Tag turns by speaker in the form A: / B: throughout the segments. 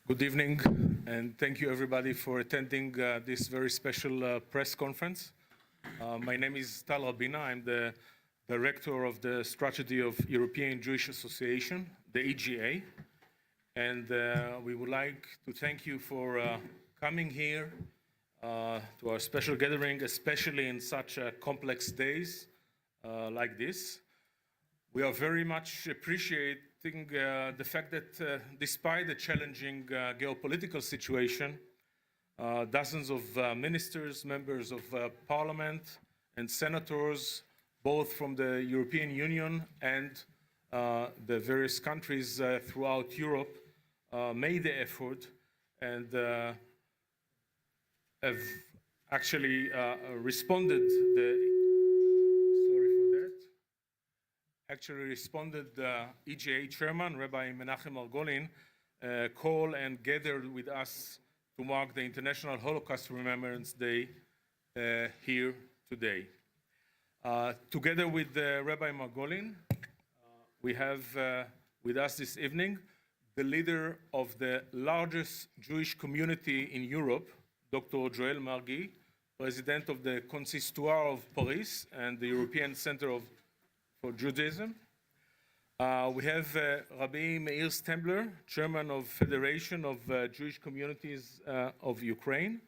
A: Good evening, and thank you everybody for attending this very special press conference. My name is Tal Rabina. I'm the director of the strategy of European Jewish Association, the EGA, and we would like to thank you for coming here to our special gathering, especially in such complex days like this. We are very much appreciating the fact that despite the challenging geopolitical situation, dozens of ministers, members of parliament, and senators, both from the European Union and the various countries throughout Europe, made the effort and have actually responded the EGA chairman, Rabbi Menachem Margolin, called and gathered with us to mark the International Holocaust Remembrance Day here today. Together with Rabbi Margolin, we have with us this evening the leader of the largest Jewish community in Europe, Dr. Joel Margi, president of the Consistoire of Paris and the European Center for Judaism. We have Rabbi Meir Stembler, chairman of Federation of Jewish Communities of Ukraine,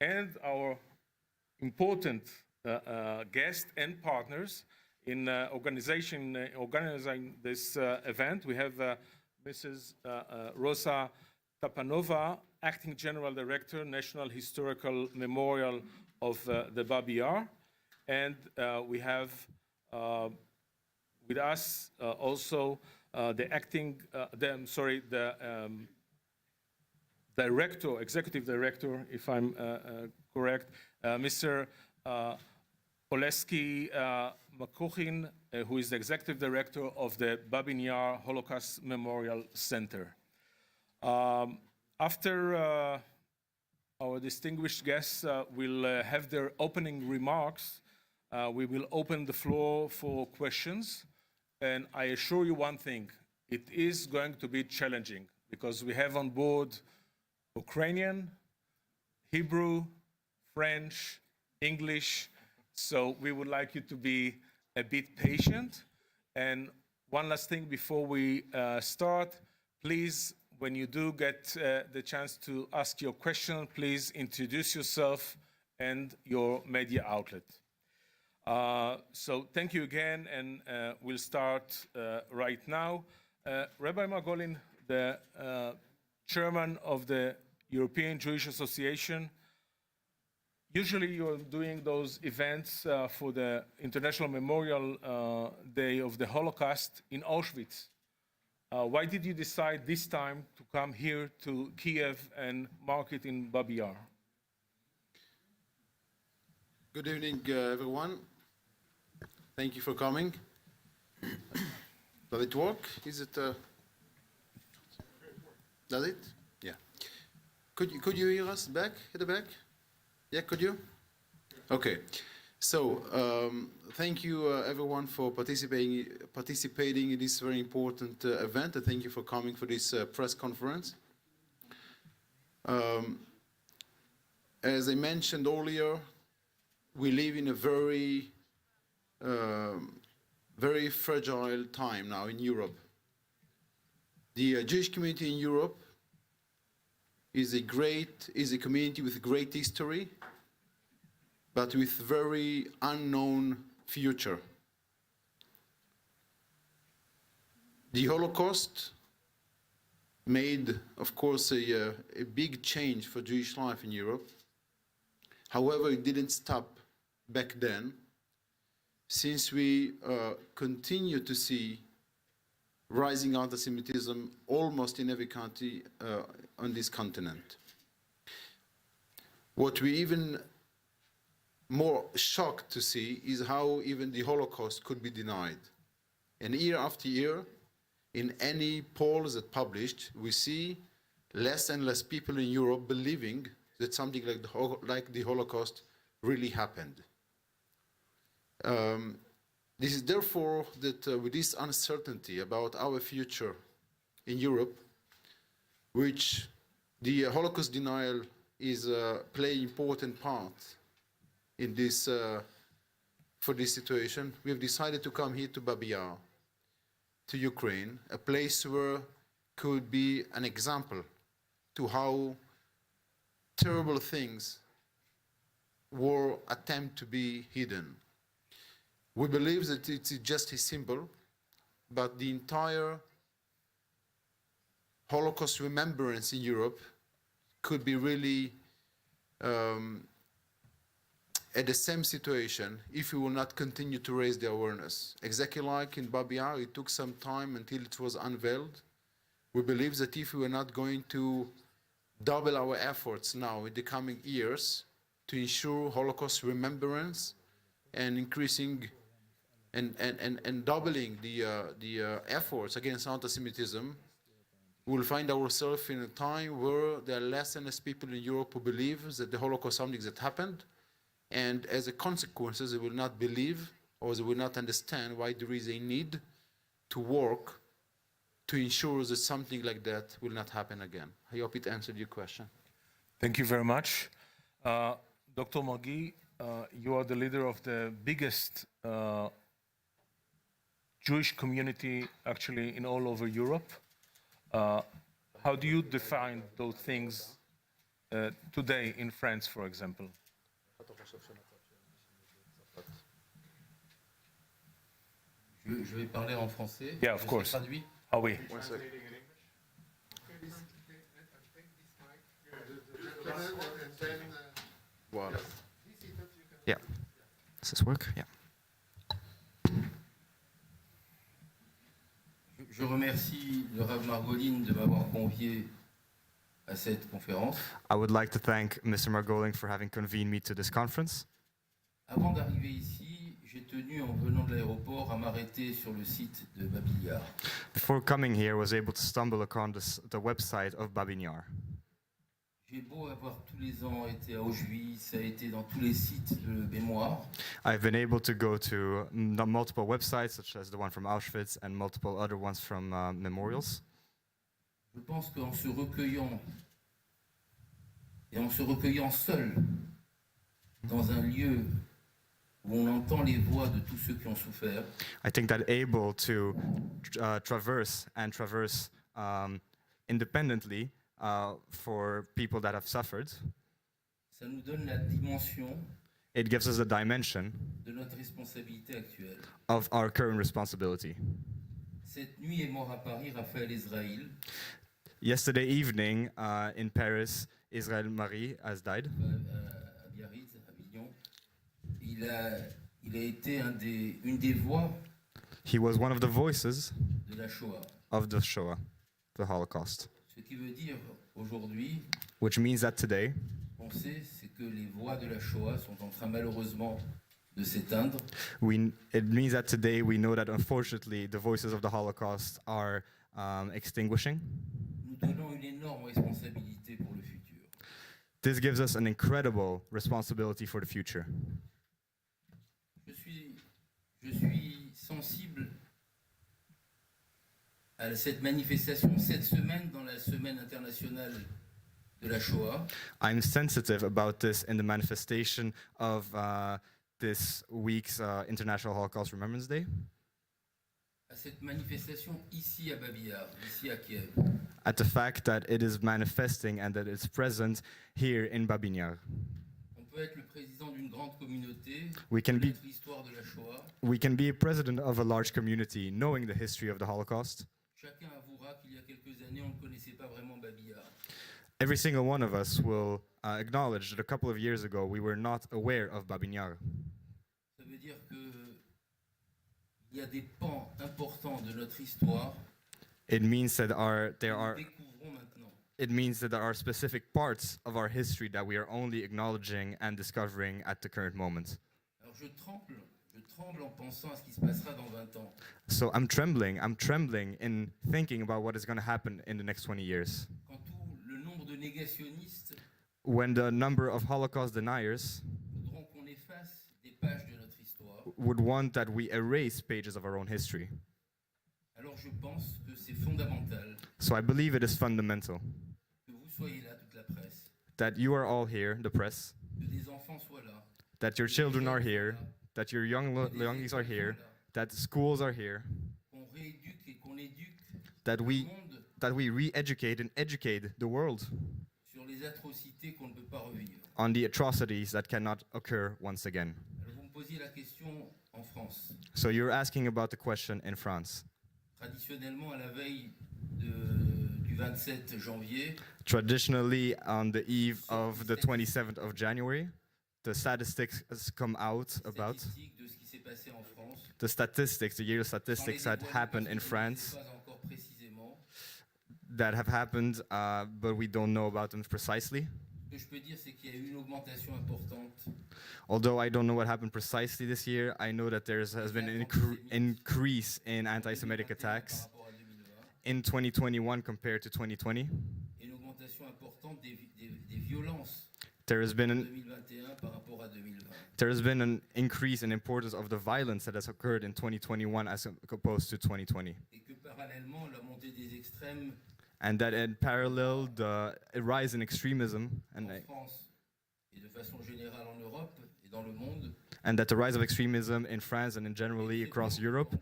A: and our important guests and partners in organizing this event. We have Mrs. Rosa Tapanova, acting general director, National Historical Memorial of the Babi Yar, and we have with us also the executive director, if I'm correct, Mr. Oleski Makuchin, who is the executive director of the Babi Yar Holocaust Memorial Center. After our distinguished guests will have their opening remarks, we will open the floor for questions. And I assure you one thing, it is going to be challenging because we have on board Ukrainian, Hebrew, French, English. So we would like you to be a bit patient. And one last thing before we start, please, when you do get the chance to ask your question, please introduce yourself and your media outlet. So thank you again, and we'll start right now. Rabbi Margolin, the chairman of the European Jewish Association, usually you're doing those events for the International Memorial Day of the Holocaust in Auschwitz. Why did you decide this time to come here to Kiev and mark it in Babi Yar?
B: Good evening, everyone. Thank you for coming. Does it work? Is it? Does it? Yeah. Could you hear us back at the back? Yeah, could you? Okay. So thank you, everyone, for participating in this very important event, and thank you for coming for this press conference. As I mentioned earlier, we live in a very fragile time now in Europe. The Jewish community in Europe is a community with great history, but with very unknown future. The Holocaust made, of course, a big change for Jewish life in Europe. However, it didn't stop back then, since we continue to see rising anti-Semitism almost in every country on this continent. What we even more shocked to see is how even the Holocaust could be denied. And year after year, in any polls that published, we see less and less people in Europe believing that something like the Holocaust really happened. This is therefore that with this uncertainty about our future in Europe, which The Holocaust denial is play important part in this for this situation. We have decided to come here to Babi Yar, to Ukraine, a place where could be an example to how terrible things were attempt to be hidden. We believe that it's just a symbol, but the entire Holocaust remembrance in Europe could be really at the same situation if we will not continue to raise the awareness. Exactly like in Babi Yar, it took some time until it was unveiled. We believe that if we are not going to double our efforts now in the coming years to ensure Holocaust remembrance and increasing and doubling the efforts against anti-Semitism, we'll find ourselves in a time where there are less and less people in Europe who believe that the Holocaust is something that happened, and as a consequence, they will not believe or they will not understand why there is a need to work to ensure that something like that will not happen again. I hope it answered your question.
A: Thank you very much. Dr. Margui, you are the leader of the biggest Jewish community actually in all over Europe. How do you define those things today in France, for example?
C: Je vais parler en français.
A: Yeah, of
C: Je
A: course.
C: suis traduit.
A: Ah oui.
B: Voilà.
D: Yeah. Does this work? Yeah.
C: Je remercie le Rav Margolin de m'avoir convié à cette conférence.
D: I would like to thank Mr. Margolin for having convened me to this conference.
C: Avant d'arriver ici, j'ai tenu en venant de l'aéroport à m'arrêter sur le site de Babi Yar.
D: Before coming here, I was able to stumble upon the website of Babi Yar.
C: J'ai beau avoir tous les ans été à Auschwitz, a été dans tous les sites de mémoire.
D: I've been able to go to multiple websites, such as the one from Auschwitz and multiple other ones from memorials.
C: Je pense qu'en se recueillant et en se recueillant seul dans un lieu où on entend les voix de tous ceux qui ont souffert,
D: I think that able to traverse independently for people that have suffered,
C: ça nous donne la dimension
D: it gives us a dimension
C: de notre responsabilité actuelle.
D: of our current responsibility.
C: Cette nuit est mort à Paris Raphaël Israël,
D: Yesterday evening in Paris, Israël Marie has died.
C: à Biarritz, à Avignon. Il a été une des voix
D: He was one of the voices
C: de la Shoah.
D: of the Shoah, the Holocaust,
C: Ce qui veut dire aujourd'hui,
D: which means that today
C: on sait, c'est que les voix de la Shoah sont en train malheureusement de s'éteindre.
D: it means that today we know that unfortunately the voices of the Holocaust are extinguishing.
C: Nous donnons une énorme responsabilité pour le futur.
D: This gives us an incredible responsibility for the future.
C: Je suis sensible à cette manifestation cette semaine dans la semaine internationale de la Shoah.
D: I'm sensitive about this in the manifestation of this week's International Holocaust Remembrance Day.
C: À cette manifestation ici à Babi Yar, ici à Kiev.
D: At the fact that it is manifesting and that it's present here in Babi Yar.
C: On peut être le président d'une grande communauté,
D: We can be-
C: connaître l'histoire de la Shoah.
D: We can be a president of a large community knowing the history of the Holocaust.
C: Chacun avouera qu'il y a quelques années, on ne connaissait pas vraiment Babi Yar.
D: Every single one of us will acknowledge that a couple of years ago we were not aware of Babi Yar.
C: Ça veut dire que il y a des pans importants de notre histoire
D: It means that
C: que
D: there
C: nous
D: are
C: découvrons maintenant.
D: it means that there are specific parts of our history that we are only acknowledging and discovering at the current moment.
C: Alors je tremble en pensant à ce qui se passera dans 20 ans.
D: So I'm trembling in thinking about what is going to happen in the next 20 years.
C: Quand tout le nombre de négationnistes
D: When the number of Holocaust deniers
C: voudront qu'on efface des pages de notre histoire,
D: would want that we erase pages of our own history.
C: alors je pense que c'est fondamental
D: So I believe it is fundamental
C: que vous soyez là, toute la presse,
D: that you are all here, the press,
C: que des enfants soient là,
D: that your children are here, that your youngies are here, that schools are here,
C: qu'on rééduque et qu'on éduque
D: that
C: le
D: we
C: monde
D: re-educate and educate the world
C: sur les atrocités qu'on ne peut pas revivre.
D: on the atrocities that cannot occur once again.
C: Alors vous me posiez la question en France.
D: So you're asking about the question in France.
C: Traditionnellement, à la veille du 27 janvier,
D: Traditionally, on the eve of the 27th of January, the statistics has come out about
C: statistique de ce qui s'est passé en France.
D: the statistics, the yearly
C: Sans les
D: statistics that
C: dévoiler
D: happened
C: parce
D: in
C: que je ne
D: France,
C: sais pas encore précisément.
D: that have happened, but we don't know about them precisely.
C: Ce que je peux dire, c'est qu'il y a eu une augmentation importante
D: Although I don't know what happened precisely this year, I know that there has been an increase in anti-Semitic
C: 2021
D: attacks
C: par rapport à 2020
D: in 2021 compared to 2020.
C: et une augmentation importante des violences
D: There has been
C: en
D: an
C: 2021 par rapport à 2020.
D: there has been an increase in importance of the violence that has occurred in 2021 as opposed to 2020.
C: Et que parallèlement, la montée des extrêmes
D: And that in parallel, the rise in extremism
C: en France et de façon générale en Europe et dans le monde
D: and that the rise of extremism in France and in generally across Europe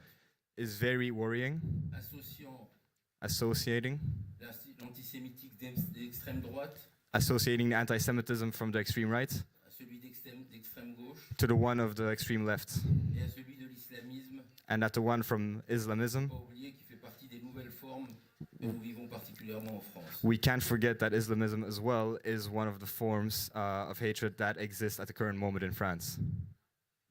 D: is very worrying,
C: associant
D: associating
C: l'antisémitisme d'extrême droite
D: associating the anti-Semitism from the extreme right
C: à celui d'extrême gauche
D: to the one of the extreme left,
C: et à celui de l'islamisme.
D: and at the one from Islamism.
C: Pas oublier qu'il fait partie des nouvelles formes que nous vivons particulièrement en France.
D: We can't forget that Islamism as well is one of the forms of hatred that exists at the current moment in France.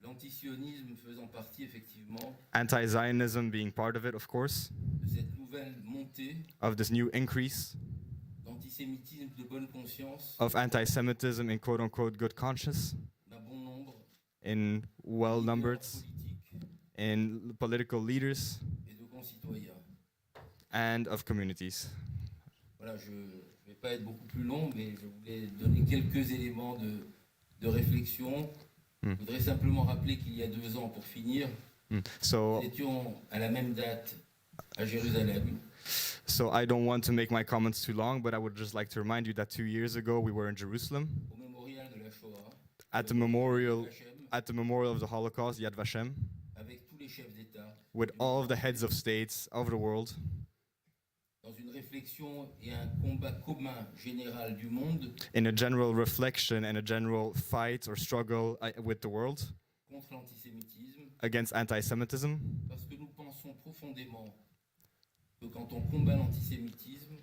C: L'antisionisme faisant partie effectivement
D: Anti-Zionism being part of it, of course,
C: de cette nouvelle montée
D: of this new increase
C: d'antisémitisme de bonne conscience
D: of anti-Semitism in quote-unquote good conscience,
C: d'un bon nombre
D: in
C: de
D: well-numbered,
C: leaders politiques
D: in political leaders,
C: et de concitoyens.
D: and of communities.
C: Voilà, je ne vais pas être beaucoup plus long, mais je voulais donner quelques éléments de réflexion. Je voudrais simplement rappeler qu'il y a 2 ans, pour finir,
D: So,
C: nous étions à la même date à Jérusalem,
D: so I don't want to make my comments too long, but I would just like to remind you that 2 years ago we were in Jerusalem
C: au mémorial de la Shoah,
D: at the memorial
C: Hachem,
D: at the memorial of the Holocaust, Yad Vashem,
C: avec tous les chefs d'État,
D: with all of the heads of states of the world,
C: dans une réflexion et un combat commun général du monde
D: in a general reflection and a general fight or struggle with the world
C: contre l'antisémitisme,
D: against anti-Semitism,
C: parce que nous pensons profondément que quand on combat l'antisémitisme,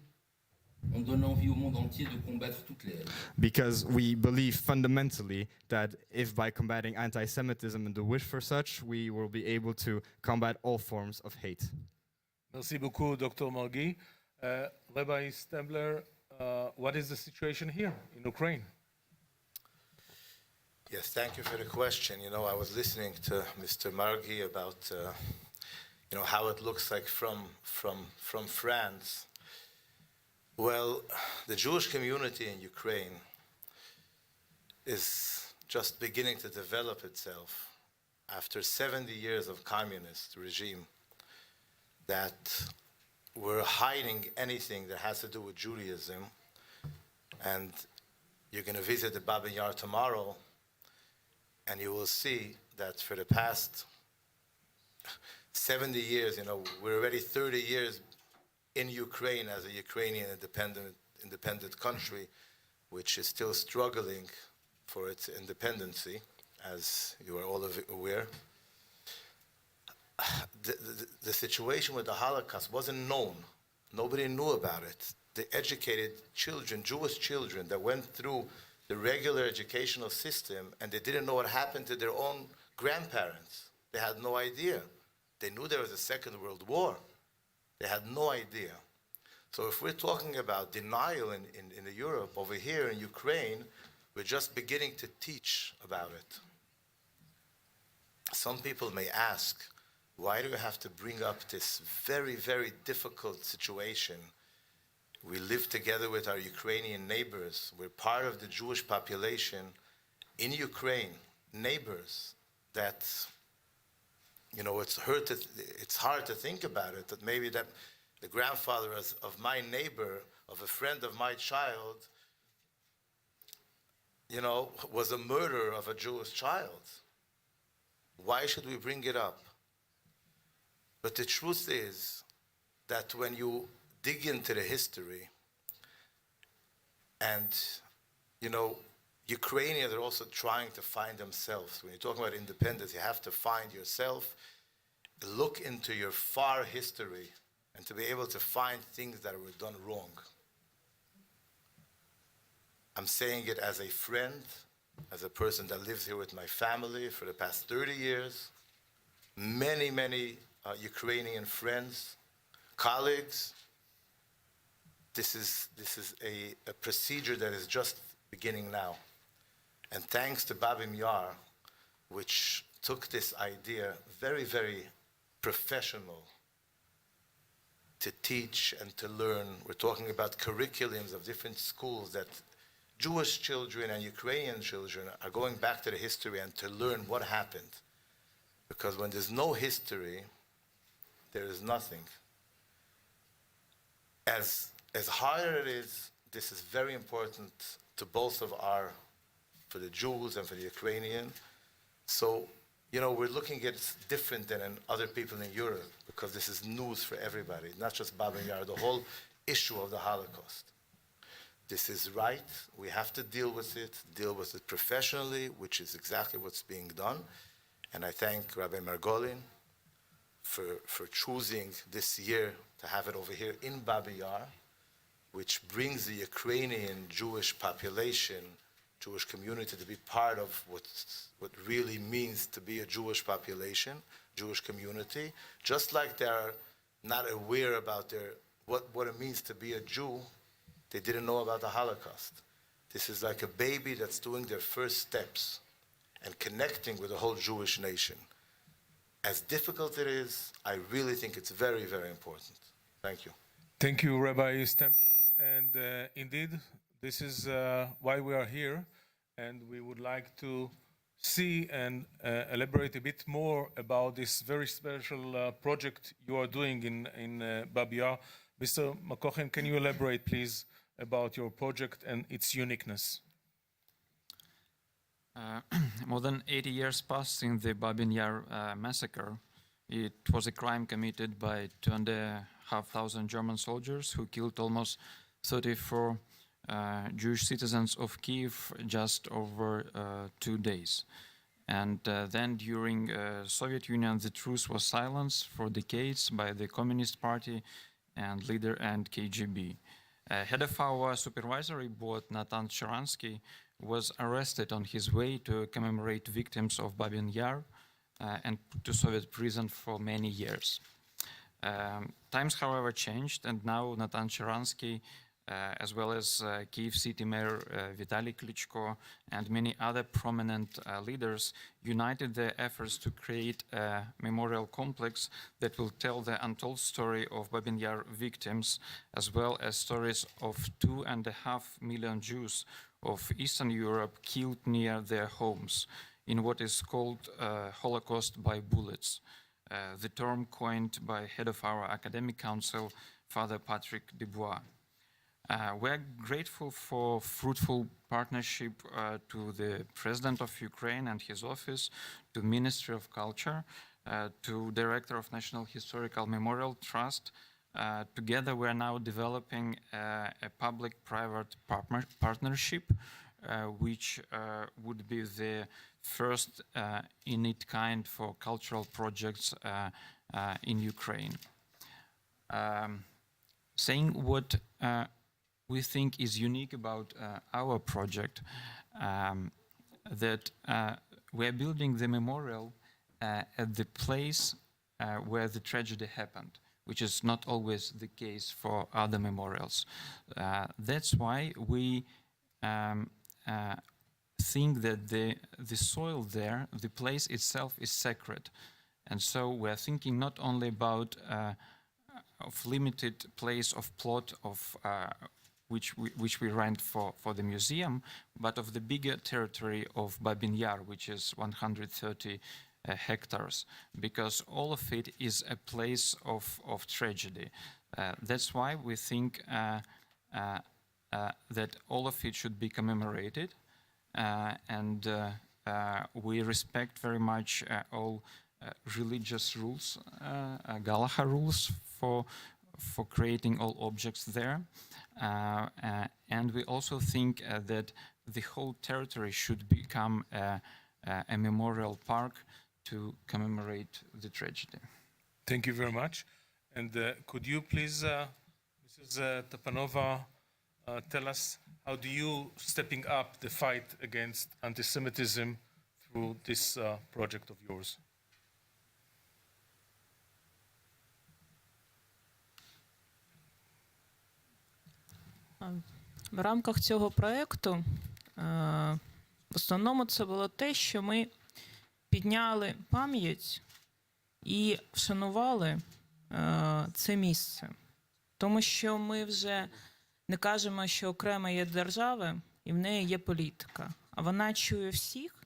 C: on donne envie au monde entier de combattre toutes les haines.
D: because we believe fundamentally that if by combating anti-Semitism and the wish for such, we will be able to combat all forms of hate.
A: Merci beaucoup, Dr. Margi. Rabbi Stembler, what is the situation here in Ukraine?
E: Yes, thank you for the question. You know, I was listening to Mr. Margi about, how it looks like from France. Well, the Jewish community in Ukraine is just beginning to develop itself after 70 years of communist regime that were hiding anything that has to do with Judaism. And you're going to visit the Baba Yar tomorrow, and you will see that for the past 70 years, we're already 30 years in Ukraine as a Ukrainian independent country, which is still struggling for its independency, as you are all aware. The situation with the Holocaust wasn't known. Nobody knew about it. The educated children, Jewish children that went through the regular educational system and they didn't know what happened to their own grandparents. They had no idea. They knew there was a Second World War. They had no idea. So if we're talking about denial in Europe, over here in Ukraine, we're just beginning to teach about it. Some people may ask, why do you have to bring up this very, very difficult situation? We live together with our Ukrainian neighbors. We're part of the Jewish population in Ukraine, neighbors that, it's hard to think about it, that maybe that the grandfather of my neighbor of a friend of my child, you know, was a murder of a Jewish child. Why should we bring it up? But the truth is that when you dig into the history, and, you know, Ukrainians are also trying to find themselves. When you're talking about independence, you have to find yourself, look into your far history, and to be able to find things that were done wrong. I'm saying it as a friend, as a person that lives here with my family for the past 30 years. Many, many Ukrainian friends, colleagues. This is a procedure that is just beginning now. And thanks to Babim Yar, which took this idea very, very professional to teach and to learn. We're talking about curriculums of different schools that Jewish children and Ukrainian children are going back to the history and to learn what happened. Because when there's no history, there is nothing. As hard as it is, this is very important to both of our, for the Jews and for the Ukrainian. So, you know, we're looking at it different than in other people in Europe, because this is news for everybody, not just Babin Yar, the whole issue of the Holocaust. This is right. We have to deal with it professionally, which is exactly what's being done. And I thank Rabbi Margolin for choosing this year to have it over here in Babi Yar, which brings the Ukrainian Jewish population, Jewish community, to be part of what really means to be a Jewish population, Jewish community. Just like they're not aware about what it means to be a Jew, they didn't know about the Holocaust. This is like a baby that's doing their first steps and connecting with the whole Jewish nation. As difficult it is, I really think it's very, very important. Thank you.
A: Thank you, Rabbi Stempler. And indeed, this is why we are here. And we would like to see and elaborate a bit more about this very special project you are doing in Babi Yar. Mr. Makochen, can you elaborate, please, about your project and its uniqueness?
F: More than 80 years passed since the Babin Yar massacre. It was a crime committed by 2,500 German soldiers who killed almost 34 Jewish citizens of Kiev just over 2 days. And then during Soviet Union, the truce was silenced for decades by the Communist Party and leader and KGB. Head of our supervisory board, Natan Sharansky, was arrested on his way to commemorate victims of Babin Yar and put to Soviet prison for many years. Times, however, changed, and now Natan Sharansky, as well as Kiev City Mayor Vitaly Klitschko and many other prominent leaders, united their efforts to create a memorial complex that will tell the untold story of Babin Yar victims, as well as stories of 2.5 million Jews of Eastern Europe killed near their homes in what is called Holocaust by bullets, the term coined by head of our academic council, Father Patrick Dubois. We're grateful for fruitful partnership to the President of Ukraine and his office, to Ministry of Culture, to Director of National Historical Memorial Trust. Together we are now developing a public-private partnership, which would be the first in its kind for cultural projects in Ukraine. Saying what we think is unique about our project, that we're building the memorial at the place where the tragedy happened, which is not always the case for other memorials. That's why we think that the soil there, the place itself is sacred. And so we're thinking not only about of limited place of plot of which we rent for the museum, but of the bigger territory of Babin Yar, which is 130 hectares, because all of it is a place of tragedy. That's why we think that all of it should be commemorated, and we respect very much all religious rules, Galaha rules for creating all objects there, and we also think that the whole territory should become a memorial park to commemorate the tragedy.
A: Thank you very much. And could you please, Mrs. Tapanova, tell us how do you stepping up the fight against anti-Semitism through this project of yours?
G: В рамках цього проєкту в основному це було те, що ми підняли пам'ять і вшанували це місце. Тому що ми вже не кажемо, що окремо є держава і в неї є політика. А вона чує всіх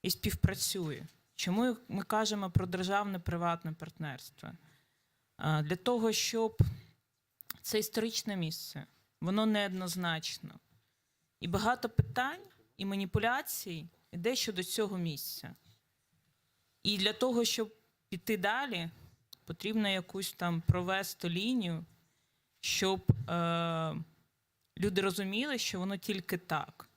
G: і співпрацює. Чому ми кажемо про державне-приватне партнерство? Для того, щоб це історичне місце, воно неоднозначно. І багато питань і маніпуляцій йде щодо цього місця. І для того, щоб піти далі, потрібно якусь там провести лінію, щоб люди розуміли, що воно тільки так.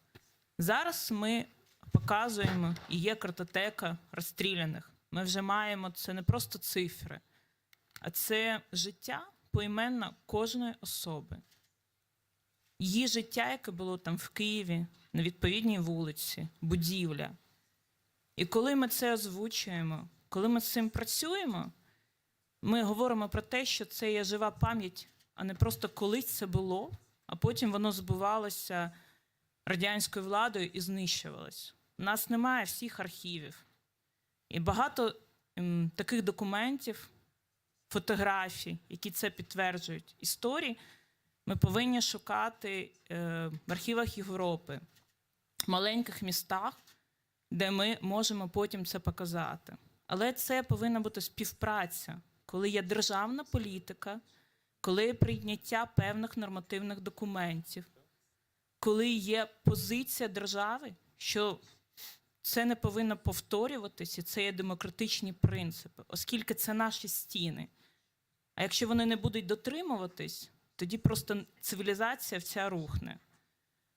G: Зараз ми показуємо, і є картотека розстріляних. Ми вже маємо, це не просто цифри, а це життя поіменно кожної особи. Її життя, яке було там в Києві, на відповідній вулиці, будівля. І коли ми це озвучуємо, коли ми з цим працюємо, ми говоримо про те, що це є жива пам'ять, а не просто колись це було, а потім воно збивалося радянською владою і знищувалось. У нас немає всіх архівів. І багато таких документів, фотографій, які це підтверджують, історій, ми повинні шукати в архівах Європи, в маленьких містах, де ми можемо потім це показати. Але це повинна бути співпраця, коли є державна політика, коли є прийняття певних нормативних документів, коли є позиція держави, що це не повинно повторюватися, це є демократичні принципи, оскільки це наші стіни. А якщо вони не будуть дотримуватись, тоді просто цивілізація вся рухне.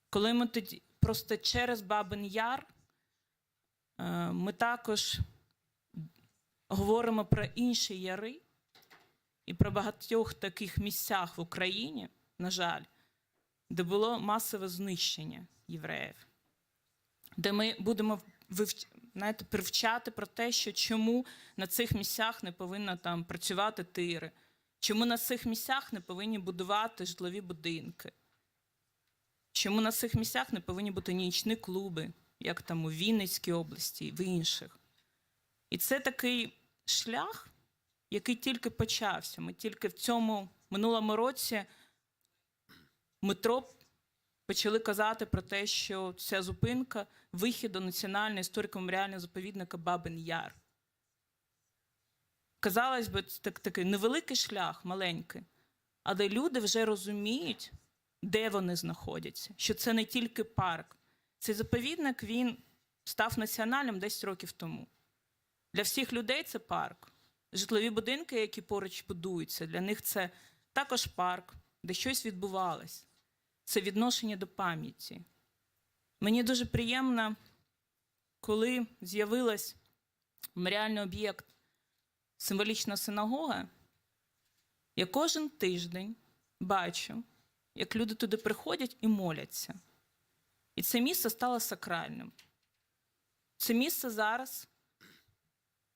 G: Коли ми тоді просто через Бабин Яр, ми також говоримо про інші яри і про багатьох таких місцях в Україні, на жаль, де було масове знищення євреїв, де ми будемо привчати про те, що чому на цих місцях не повинно там працювати тири, чому на цих місцях не повинні будувати житлові будинки, чому на цих місцях не повинні бути нічні клуби, як там у Вінницькій області і в інших. І це такий шлях, який тільки почався. Ми тільки в цьому минулому році метро почали казати про те, що ця зупинка – вихід до національного історико-меморіального заповідника Бабин Яр. Казалось би, це такий невеликий шлях, маленький, але люди вже розуміють, де вони знаходяться, що це не тільки парк. Цей заповідник, він став національним 10 років тому. Для всіх людей це парк. Житлові будинки, які поруч будуються, для них це також парк, де щось відбувалось. Це відношення до пам'яті. Мені дуже приємно, коли з'явилась меморіальний об'єкт символічна синагога, я кожен тиждень бачу, як люди туди приходять і моляться. І це місце стало сакральним. Це місце зараз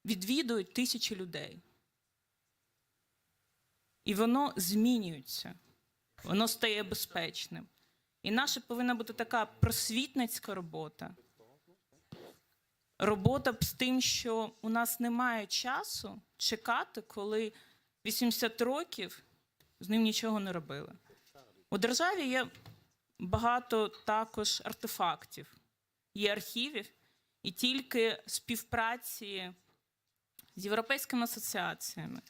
G: відвідують тисячі людей. І воно змінюється. Воно стає безпечним. І наша повинна бути така просвітницька робота. Робота з тим, що у нас немає часу чекати, коли 80 років з ним нічого не робили. У державі є багато також артефактів, є архівів, і тільки співпраці з європейськими асоціаціями,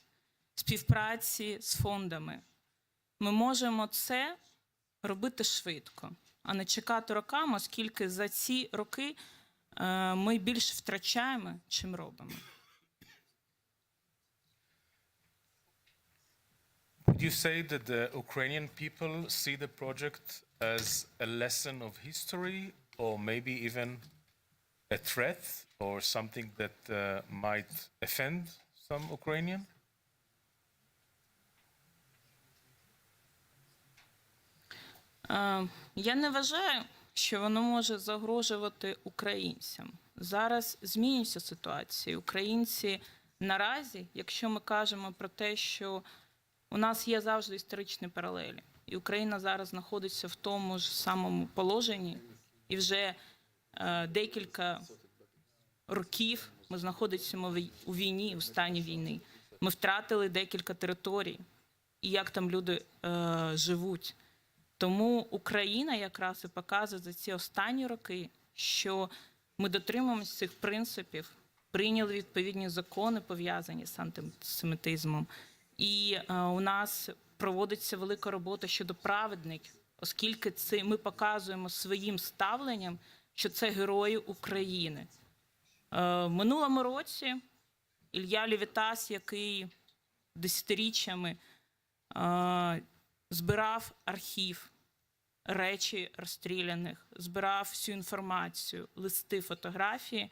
G: співпраці з фондами ми можемо це робити швидко, а не чекати роками, оскільки за ці роки ми більш втрачаємо, чим робимо.
A: Would you say that the Ukrainian people see the project as a lesson of history or maybe even a threat or something that might offend some Ukrainian?
G: Я не вважаю, що воно може загрожувати українцям. Зараз змінюється ситуація. Українці наразі, якщо ми кажемо про те, що у нас є завжди історичні паралелі, і Україна зараз знаходиться в тому ж самому положенні, і вже декілька років ми знаходимося у війні, у стані війни. Ми втратили декілька територій, і як там люди живуть. Тому Україна якраз і показує за ці останні роки, що ми дотримуємося цих принципів, прийняли відповідні закони, пов'язані з антисемітизмом. І у нас проводиться велика робота щодо праведників, оскільки ми показуємо своїм ставленням, що це герої України. В минулому році Ілля Левітас, який десятиріччями збирав архів, речі розстріляних, збирав всю інформацію, листи, фотографії,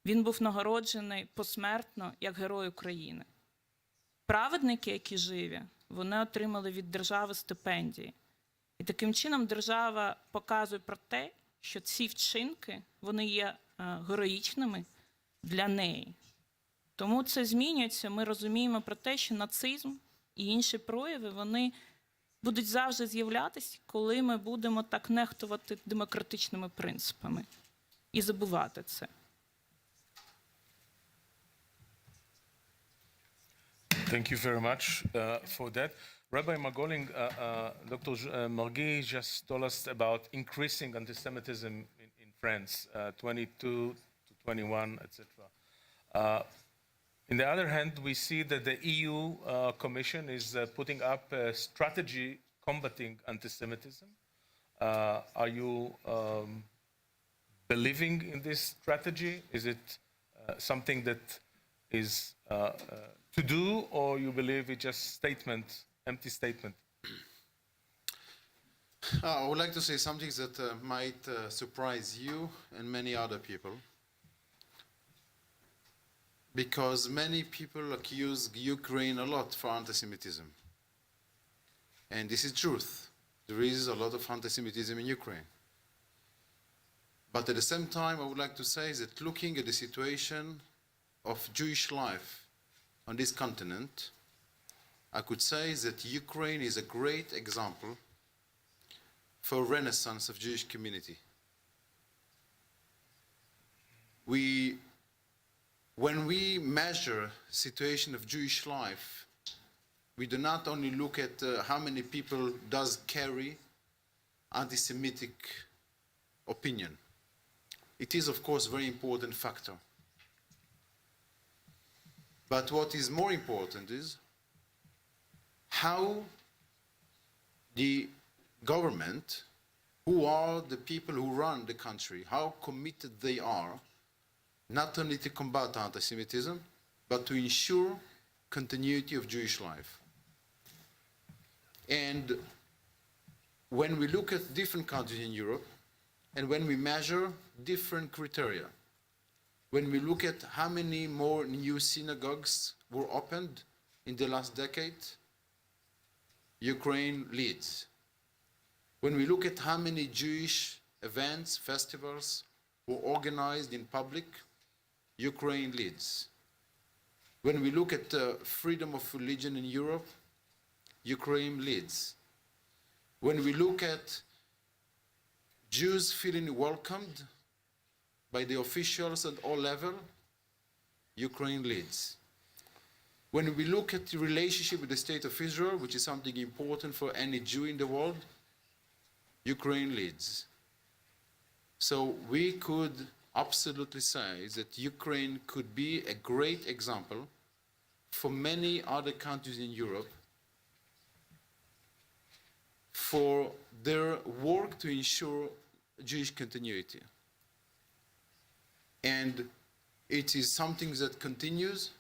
G: він був нагороджений посмертно як Герой України. Праведники, які живі, вони отримали від держави стипендії. І таким чином держава показує про те, що ці вчинки, вони є героїчними для неї. Тому це змінюється, ми розуміємо про те, що нацизм і інші прояви, вони будуть завжди з'являтися, коли ми будемо так нехтувати демократичними принципами і забувати це.
A: Thank you very much for that. Rabbi Margolin, Dr. Margui just told us about increasing anti-Semitism in France, 22 to 21, etc. On the other hand, we see that the EU Commission is putting up a strategy combating anti-Semitism. Are you believing in this strategy? Is it something that is to do, or you believe it's just statement, empty statement?
B: I would like to say something that might surprise you and many other people. Because many people accuse Ukraine a lot for anti-Semitism. And this is truth. There is a lot of anti-Semitism in Ukraine. But at the same time, I would like to say that looking at the situation of Jewish life on this continent, I could say that Ukraine is a great example for renaissance of Jewish community. When we measure situation of Jewish life, we do not only look at how many people does carry anti-Semitic opinion. It is, of course, a very important factor. But what is more important is how the government, who are the people who run the country, how committed they are not only to combat anti-Semitism, but to ensure continuity of Jewish life. And when we look at different countries in Europe, and when we measure different criteria, when we look at how many more new synagogues were opened in the last decade, Ukraine leads. When we look at how many Jewish events, festivals were organized in public, Ukraine leads. When we look at freedom of religion in Europe, Ukraine leads. When we look at Jews feeling welcomed by the officials at all levels, Ukraine leads. When we look at the relationship with the State of Israel, which is something important for any Jew in the world, Ukraine leads. So we could absolutely say that Ukraine could be a great example for many other countries in Europe for their work to ensure Jewish continuity. And it is something that continues,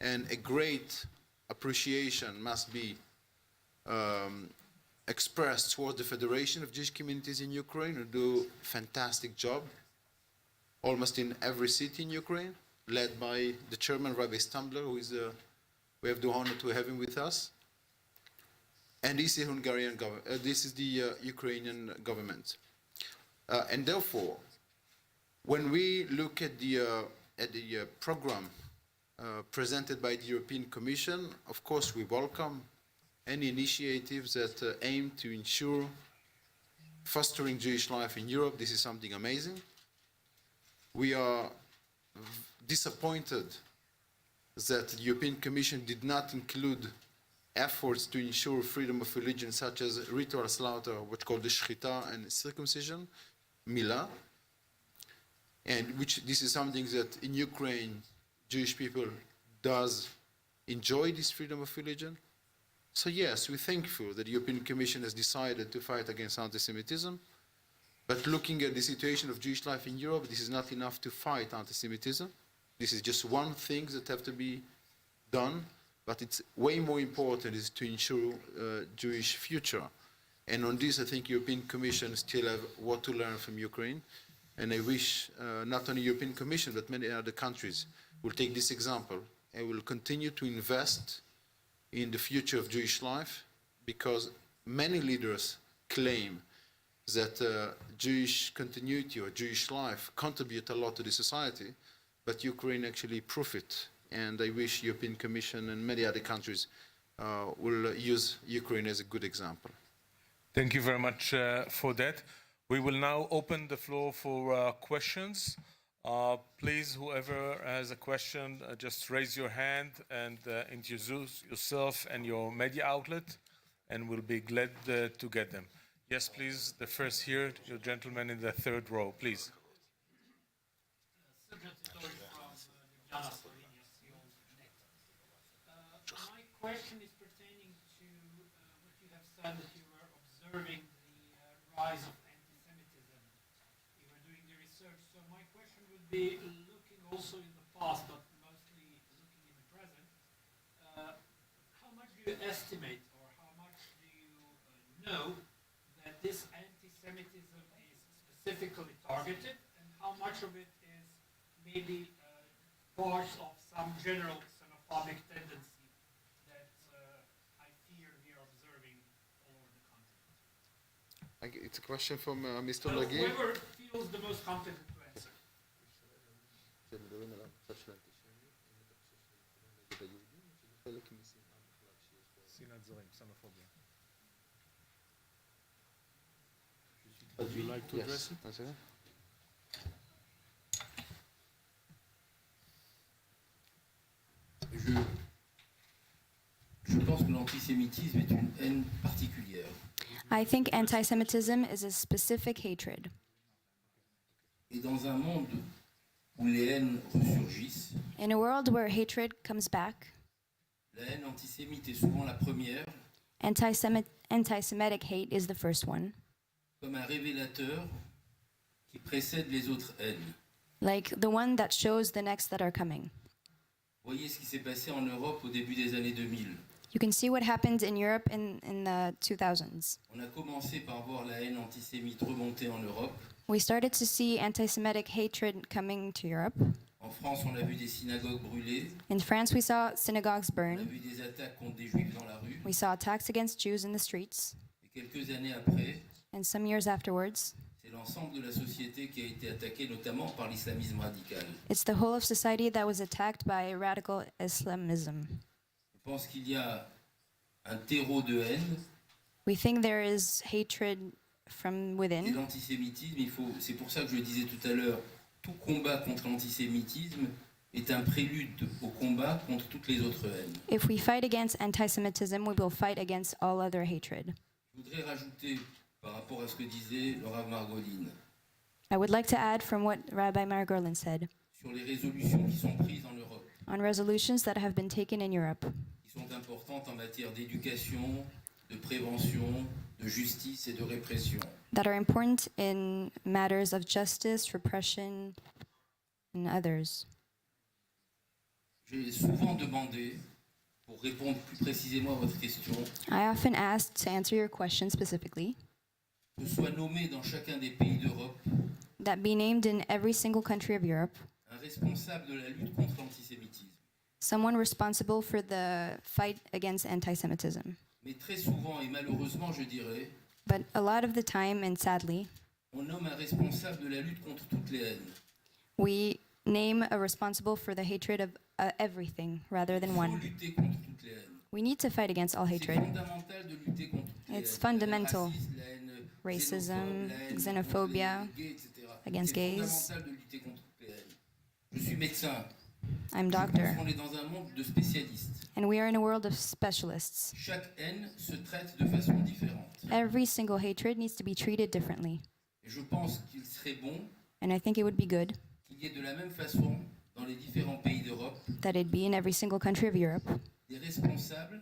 B: and a great appreciation must be expressed towards the Federation of Jewish Communities in Ukraine, who do a fantastic job, almost in every city in Ukraine, led by the chairman, Rabbi Stambler, who is, we have the honor to have him with us. And this is Hungarian this is the Ukrainian government. And therefore, when we look at the program presented by the European Commission, of course we welcome any initiatives that aim to ensure fostering Jewish life in Europe. This is something amazing. We are disappointed that the European Commission did not include efforts to ensure freedom of religion, such as ritual slaughter, what's called the shechita, and circumcision, milah, and which this is something that in Ukraine, Jewish people does enjoy this freedom of religion. So yes, we're thankful that the European Commission has decided to fight against anti-Semitism, but looking at the situation of Jewish life in Europe, this is not enough to fight anti-Semitism. This is just one thing that have to be done, but it's way more important is to ensure Jewish future. And on this, I think European Commission still have what to learn from Ukraine. And I wish not only European Commission, but many other countries will take this example and will continue to invest in the future of Jewish life, because many leaders claim that Jewish continuity or Jewish life contribute a lot to the society, but Ukraine actually profit. And I wish European Commission and many other countries will use Ukraine as a good example.
A: Thank you very much for that. We will now open the floor for questions. Please, whoever has a question, just raise your hand and introduce yourself and your media outlet, and we'll be glad to get them. Yes, please, the first here, your gentleman in the third row, please.
H: My question is pertaining to what you have said, that you were observing the rise of anti-Semitism. You were doing the research. So my question would be, looking also in the past, but mostly looking in the present, how much do you estimate, or how much do you know that this anti-Semitism is specifically targeted, and how much of it is maybe part of some general xenophobic tendency that I fear we are observing all over the continent?
B: It's a question from Mr.
H: Well,
B: Lagui.
H: whoever feels the most competent to answer.
A: Would you like to address it?
B: That's it.
C: Je pense que l'antisémitisme est une haine particulière.
I: I think anti-Semitism is a specific hatred.
C: Et dans un monde où les haines ressurgissent,
I: In a world where hatred comes back,
C: la haine antisémite est souvent la première,
I: anti-Semitic hate is the first one,
C: comme un révélateur qui précède les autres haines.
I: like the one that shows the next that are coming.
C: Voyez ce qui s'est passé en Europe au début des années 2000.
I: You can see what happened in Europe in the 2000s.
C: On a commencé par voir la haine antisémite remonter en Europe.
I: We started to see anti-Semitic hatred coming to Europe.
C: En France, on a vu des synagogues brûlées.
I: In France, we saw synagogues
C: On a
I: burned.
C: vu des attaques contre des juifs dans la rue.
I: We saw attacks against Jews in the streets.
C: Et quelques années après,
I: And some years afterwards,
C: c'est l'ensemble de la société qui a été attaquée, notamment par l'islamisme radical.
I: it's the whole of society that was attacked by radical Islamism.
C: Je pense qu'il y a un terreau de haine.
I: We think there is hatred from
C: Et
I: within.
C: l'antisémitisme, c'est pour ça que je le disais tout à l'heure, tout combat contre l'antisémitisme est un prélude au combat contre toutes les autres haines.
I: If we fight against anti-Semitism, we will fight against all other hatred.
C: Je voudrais rajouter, par rapport à ce que disait le Rav Margolin,
I: I would like to add from what Rabbi Margolin said
C: sur les résolutions qui sont prises en Europe,
I: on resolutions that have been taken in Europe,
C: qui sont importantes en matière d'éducation, de prévention, de justice et de répression.
I: that are important in matters of justice, repression, and others.
C: J'ai souvent demandé, pour répondre plus précisément à votre question,
I: I often asked, to answer your question specifically,
C: que soit nommé dans chacun des pays d'Europe
I: that be named in every single country of Europe
C: un responsable de la lutte contre l'antisémitisme.
I: someone responsible for the fight against anti-Semitism.
C: Mais très souvent, et malheureusement je dirais,
I: But a lot of the time, and sadly,
C: on nomme un responsable de la lutte contre toutes les haines.
I: we name a responsible for the hatred of everything rather
C: Il
I: than
C: faut
I: one.
C: lutter contre toutes les haines.
I: We need to fight against all
C: C'est
I: hatred.
C: fondamental de lutter contre toutes les
I: It's
C: haines.
I: fundamental.
C: La haine raciste, la haine
I: Racism,
C: xénophobe, la haine
I: xenophobia
C: contre les gays, etc.
I: against
C: C'est
I: gays.
C: fondamental de lutter contre toutes les haines. Je suis médecin.
I: I'm
C: Je pense
I: doctor,
C: qu'on est dans un monde de spécialistes.
I: and we are in a world of specialists.
C: Chaque haine se traite de façon différente.
I: Every single hatred needs to be treated differently.
C: Et je pense qu'il serait bon
I: And I think it would be good
C: qu'il y ait de la même façon dans les différents pays d'Europe
I: that it be in every single country of Europe
C: des responsables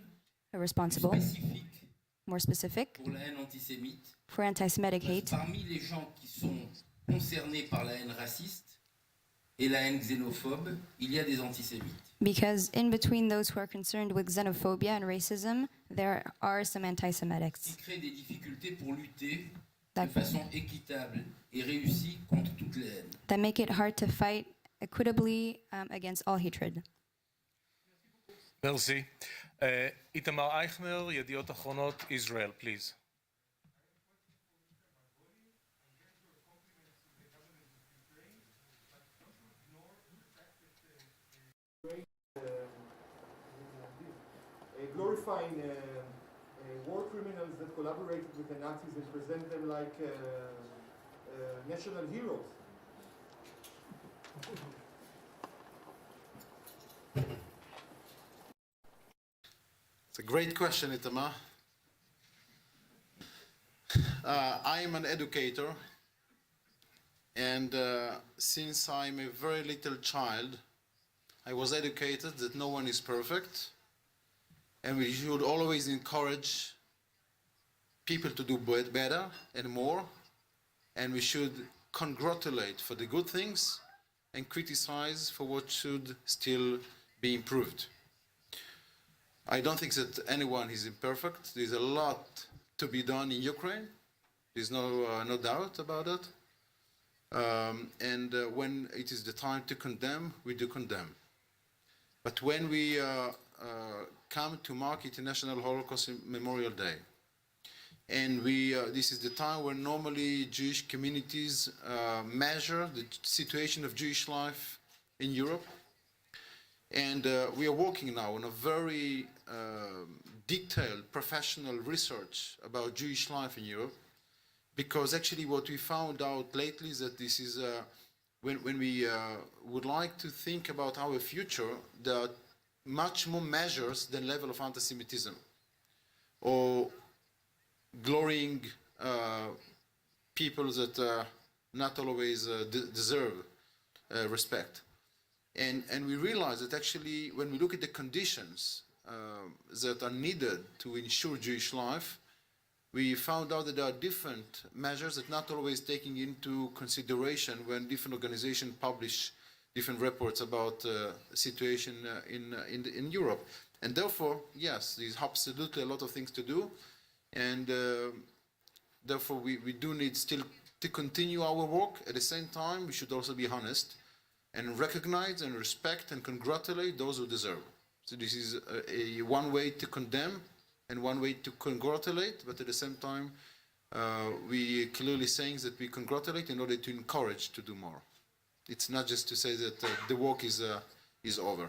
I: a responsible,
C: spécifiques
I: more specific,
C: pour la haine antisémite.
I: for anti-Semitic
C: Parce que
I: hate.
C: parmi les gens qui sont concernés par la haine raciste et la haine xénophobe, il y a des antisémites.
I: Because in between those who are concerned with xenophobia and racism, there are some
C: Qui
I: anti-Semitics
C: créent des difficultés pour lutter de
I: that,
C: façon équitable et réussie contre toutes les haines.
I: that make it hard to fight equitably against all hatred.
A: Merci. איתמר אייכנר, ידיעות אחרונות, ישראל, please.
J: Glorifying war criminals that collaborated with the Nazis and present them like national heroes.
B: It's a great question, Itamar. I am an educator, and since I'm a very little child, I was educated that no one is perfect, and we should always encourage people to do better and more, and we should congratulate for the good things and criticize for what should still be improved. I don't think that anyone is imperfect. There's a lot to be done in Ukraine. There's no doubt about it. And when it is the time to condemn, we do condemn. But when we come to mark International Holocaust Memorial Day, and this is the time where normally Jewish communities measure the situation of Jewish life in Europe. And we are working now on a very detailed professional research about Jewish life in Europe, because actually what we found out lately is that this is, when we would like to think about our future, there are much more measures than level of anti-Semitism, or glorying people that not always deserve respect. And we realize that actually when we look at the conditions that are needed to ensure Jewish life, we found out that there are different measures that not always taking into consideration when different organizations publish different reports about the situation in Europe. And therefore, yes, there's absolutely a lot of things to do, and therefore we do need still to continue our work. At the same time, we should also be honest and recognize and respect and congratulate those who deserve. So this is a one way to condemn and one way to congratulate, but at the same time, we clearly saying that we congratulate in order to encourage to do more. It's not just to say that the work is over.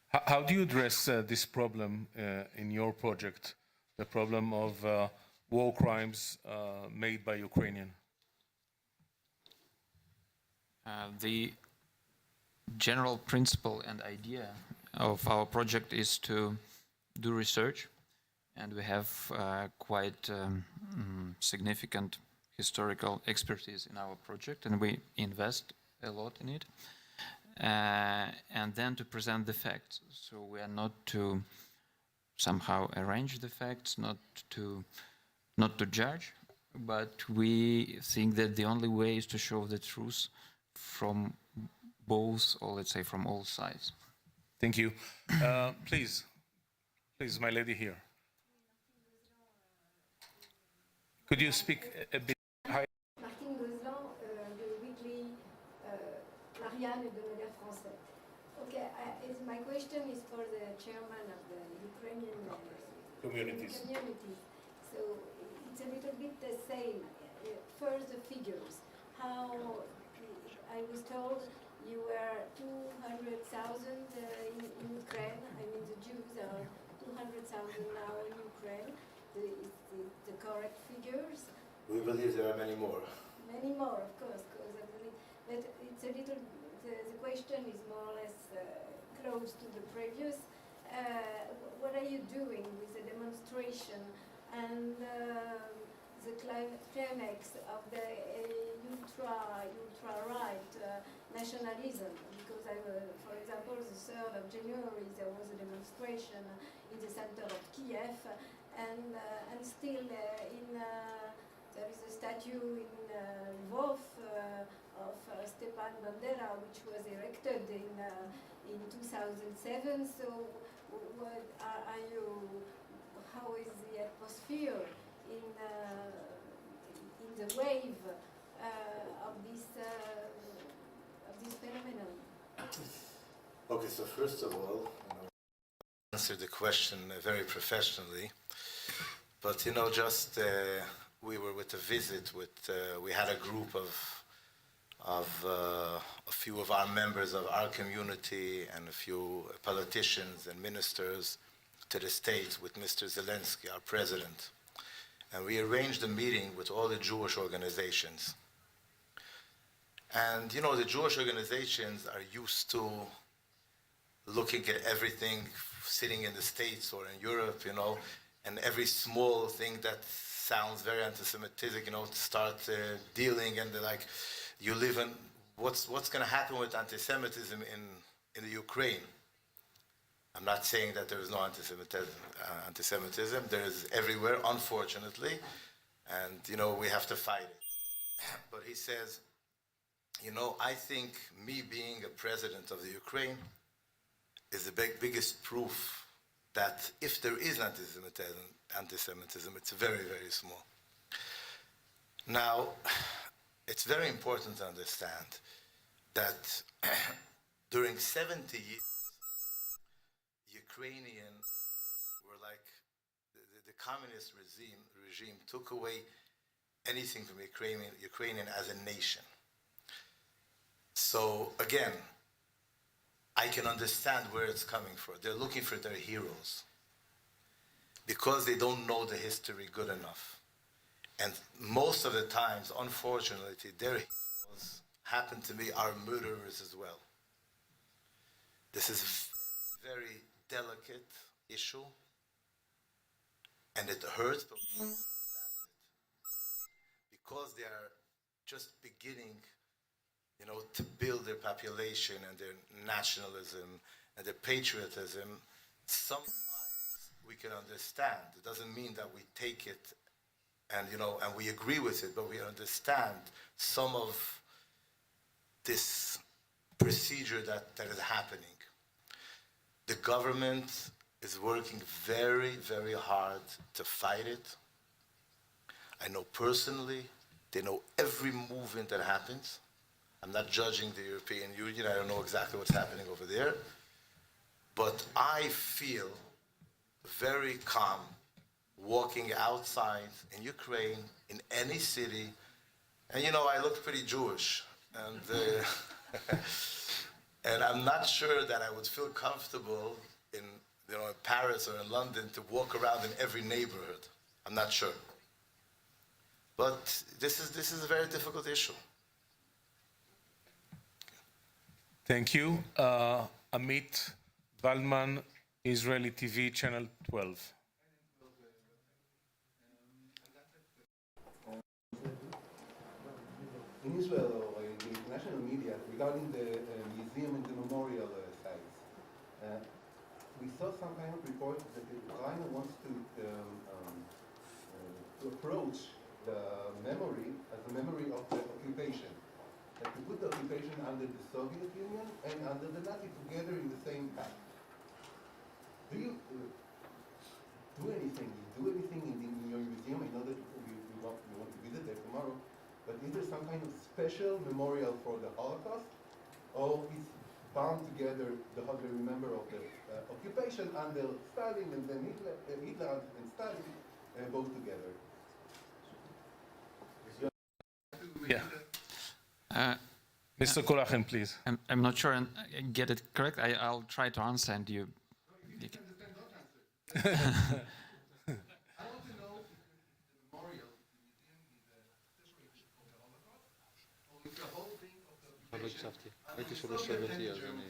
A: How do you address this problem in your project, the problem of war crimes made by Ukrainian?
F: The general principle and idea of our project is to do research, and we have quite significant historical expertise in our project, and we invest a lot in it, and then to present the facts. So we are not to somehow arrange the facts, not to judge, but we think that the only way is to show the truth from both, or let's say from all sides.
A: Thank you. Please, my lady here. Could you speak a bit higher?
K: Martine Gozlan, de Weekly Marianne de Modèle Français. Okay, my question is for the chairman of the Ukrainian
A: Communities.
K: So it's a little bit the same. First, the figures. How I was told you were 200,000 in Ukraine. I mean, the Jews are 200,000 now in Ukraine. The correct figures.
E: We believe there are many more.
K: Many more, of course, but it's a little. The question is more or less close to the previous. What are you doing with the demonstration and the climax of the ultra-right nationalism? Because, for example, the 3rd of January there was a demonstration in the center of Kiev, and still there is a statue in Lvov of Stepan Bandera, which was erected in 2007. So, what are you? How is the atmosphere in the wave of this phenomenon?
E: Okay, so first of all, answer the question very professionally, but just we were with a visit with we had a group of a few of our members of our community and a few politicians and ministers to the States with Mr. Zelensky, our president. And we arranged a meeting with all the Jewish organizations. And, the Jewish organizations are used to looking at everything sitting in the States or in Europe, and every small thing that sounds very anti-Semitic, to start dealing, and they're like, you live in, what's going to happen with anti-Semitism in the Ukraine? I'm not saying that there is no anti-Semitism. There is everywhere, unfortunately, and, we have to fight it. But he says, I think me being a president of the Ukraine is the biggest proof that if there is anti-Semitism, it's very, very small. Now, it's very important to understand that during 70 years, Ukrainians were like, the communist regime took away anything from Ukrainian as a nation. So again, I can understand where it's coming from. They're looking for their heroes because they don't know the history good enough. And most of the times, unfortunately, their heroes happen to be our murderers as well. This is a very delicate issue, and it hurts, but we understand it. Because they are just beginning, to build their population and their nationalism and their patriotism, sometimes we can understand. It doesn't mean that we take it and we agree with it, but we understand some of this procedure that is happening. The government is working very, very hard to fight it. I know personally, they know every movement that happens. I'm not judging the European Union. I don't know exactly what's happening over there. But I feel very calm walking outside in Ukraine, in any city. And I look pretty Jewish. And, and I'm not sure that I would feel comfortable in Paris or in London to walk around in every neighborhood. I'm not sure. But this is a very difficult issue.
A: Thank you. Amit Waldman, Israeli TV, Channel 12.
J: In Israel or in the international media regarding the museum and the memorial sites, we saw some kind of report that Ukraine wants to approach the memory as a memory of the occupation. And to put the occupation under the Soviet Union and under the Nazi together in the same path. Do you do anything? You do anything in your museum? I know that you want to visit there tomorrow, but is there some kind of special memorial for the Holocaust, or is bound together the whole remember of the occupation under Stalin and then Hitler and Stalin both together?
A: Yeah. Mr. Kolachen, please.
F: I'm not sure I get it correct. I'll try to answer and you.
J: You can understand, don't answer. I want to know if the memorial in the museum is separated from the Holocaust, or if the whole thing of the occupation under the Soviet and German.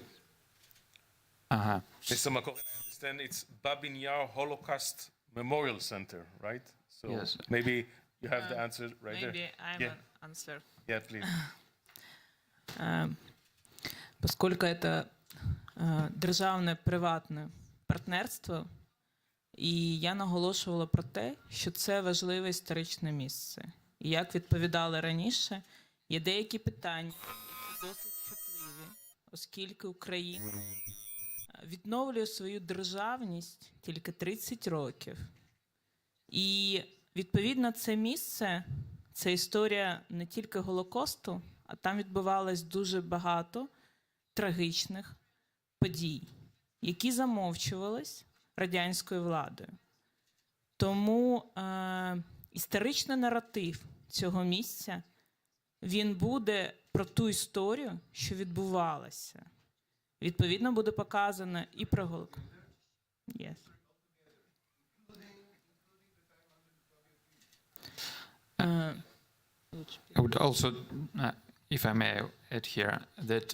A: Mr. Makorin, I understand it's Babin Yar Holocaust Memorial Center, right? So
F: Yes.
A: maybe you have the answer right
G: Maybe
A: there.
G: I'm
A: Yeah.
G: an answer.
A: Yeah, please.
G: Поскольку это державне приватне партнерство, і я наголошувала про те, що це важливе історичне місце. І як відповідали раніше, є деякі питання, які досить чутливі, оскільки Україна відновлює свою державність тільки 30 років. І відповідно це місце, це історія не тільки Голокосту, а там відбувалось дуже багато трагічних подій, які замовчувались радянською владою. Тому історичний наратив цього місця, він буде про ту історію, що відбувалася. Відповідно, буде показано і про Голокост. Yes.
F: I would also, if I may add here, that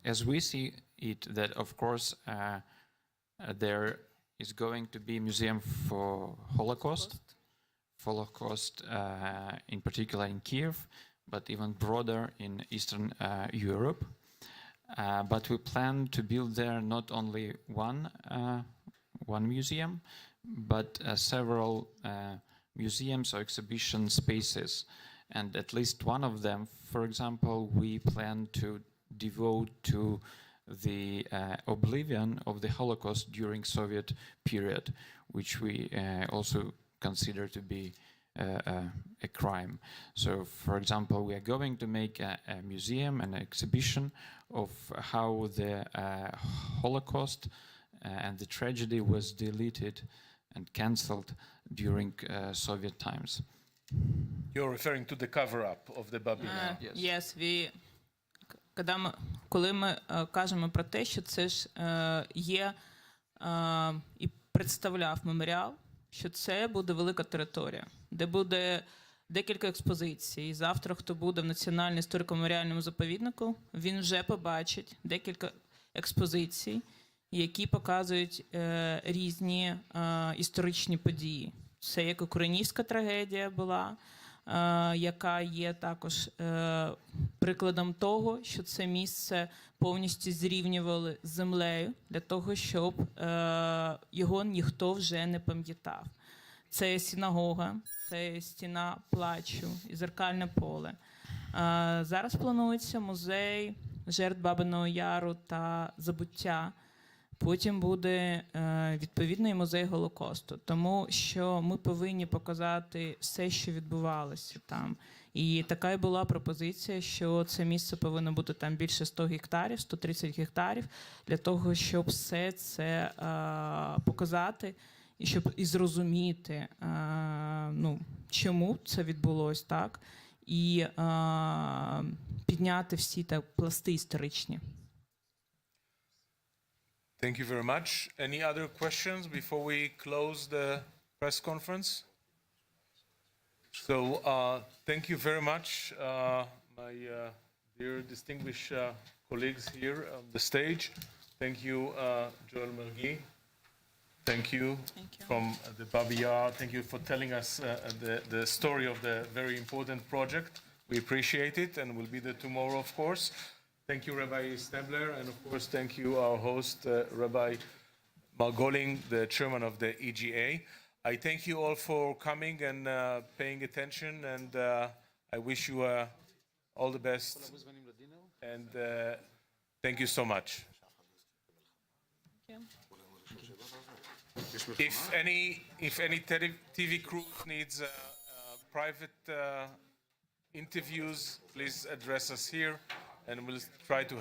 F: as we see it, that of course there is going to be a museum for Holocaust in particular in Kiev, but even broader in Eastern Europe. But we plan to build there not only one museum, but several museums or exhibition spaces. And at least one of them, for example, we plan to devote to the oblivion of the Holocaust during Soviet period, which we also consider to be a crime. So, for example, we are going to make a museum, an exhibition of how the Holocaust and the tragedy was deleted and cancelled during Soviet times.
A: You're referring to the cover-up of the Babin Yar.
G: Yes, коли ми кажемо про те, що це ж є і представляв меморіал, що це буде велика територія, де буде декілька експозицій. Завтра, хто буде в Національному історико-меморіальному заповіднику, він вже побачить декілька експозицій, які показують різні історичні події. Це як українська трагедія була, яка є також прикладом того, що це місце повністю зрівнювали з землею для того, щоб його ніхто вже не пам'ятав. Це синагога, це стіна плачу і зеркальне поле. Зараз планується музей жертв Бабиного Яру та забуття. Потім буде відповідний музей Голокосту, тому що ми повинні показати все, що відбувалося там. І така і була пропозиція, що це місце повинно бути там більше 100 гектарів, 130 гектарів, для того, щоб все це показати і щоб і зрозуміти, чому це відбулось так, і підняти всі пласти історичні.
A: Thank you very much. Any other questions before we close the press conference? So thank you very much, my dear distinguished colleagues here on the stage. Thank you, Joel Mergui. Thank you from the Babin Yar. Thank you for telling us the story of the very important project. We appreciate it and we'll be there tomorrow, of course. Thank you, Rabbi Stembler, and of course, thank you, our host, Rabbi Margolin, the chairman of the EGA. I thank you all for coming and paying attention, and I wish you all the best. And thank you so much. If any TV crew needs private interviews, please address us here, and we'll try to